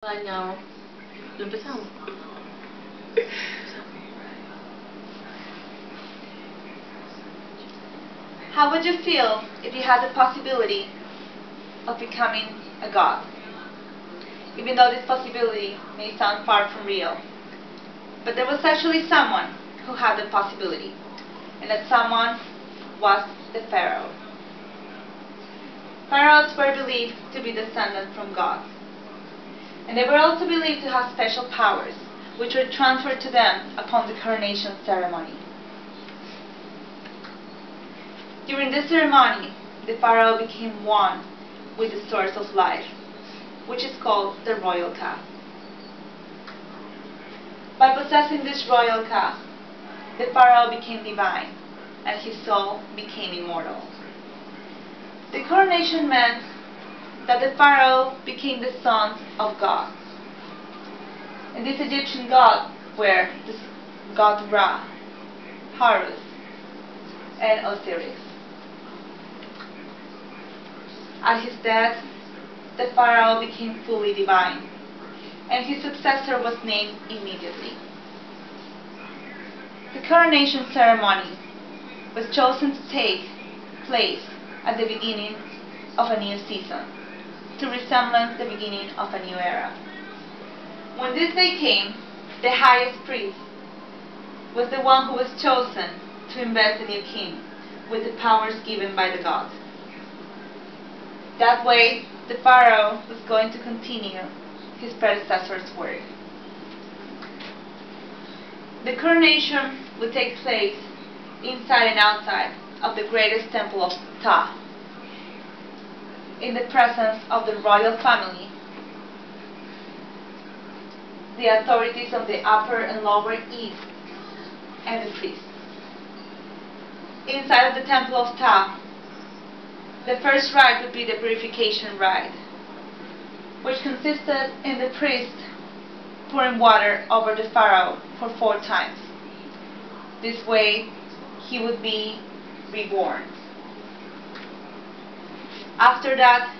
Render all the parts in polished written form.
Año, lo empezamos. How would you feel if you had the possibility of becoming a god? Even though this possibility may sound far from real. But there was actually someone who had the possibility. And that someone was the Pharaoh. Pharaohs were believed to be descended from gods. And they were also believed to have special powers, which were transferred to them upon the coronation ceremony. During this ceremony, the Pharaoh became one with the source of life, which is called the royal calf. By possessing this royal calf, the Pharaoh became divine, and his soul became immortal. The coronation meant that the Pharaoh became the son of gods. And these Egyptian gods were the god Ra, Horus, and Osiris. At his death, the Pharaoh became fully divine, and his successor was named immediately. The coronation ceremony was chosen to take place at the beginning of a new season, to resemble the beginning of a new era. When this day came, the highest priest was the one who was chosen to invest the new king with the powers given by the gods. That way, the Pharaoh was going to continue his predecessor's work. The coronation would take place inside and outside of the greatest temple of Ptah, in the presence of the royal family, the authorities of the upper and lower east, and the priests. Inside of the temple of Ptah, the first rite would be the purification rite, which consisted in the priest pouring water over the Pharaoh for 4 times. This way, he would be reborn. After that,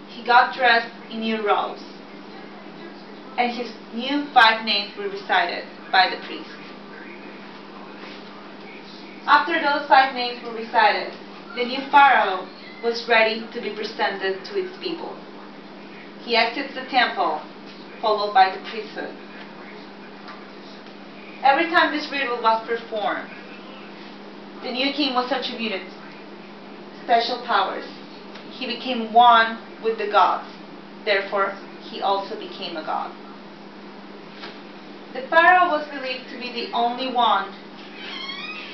he got dressed in new robes, and his new 5 names were recited by the priest. After those 5 names were recited, the new Pharaoh was ready to be presented to its people. He exits the temple, followed by the priesthood. Every time this ritual was performed, the new king was attributed special powers. He became one with the gods. Therefore, he also became a god. The Pharaoh was believed to be the only one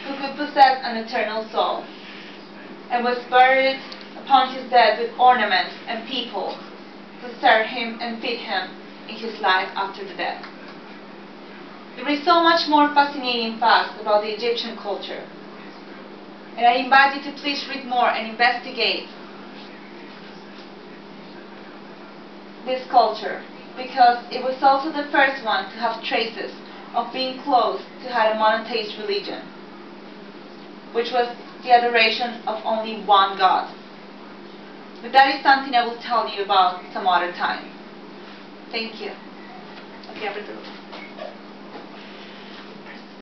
who could possess an eternal soul, and was buried upon his death with ornaments and people to serve him and feed him in his life after the death. There is so much more fascinating facts about the Egyptian culture, and I invite you to please read more and investigate this culture, because it was also the first one to have traces of being close to had a monotheist religion, which was the adoration of only one god. But that is something I will tell you about some other time. Thank you. Okay,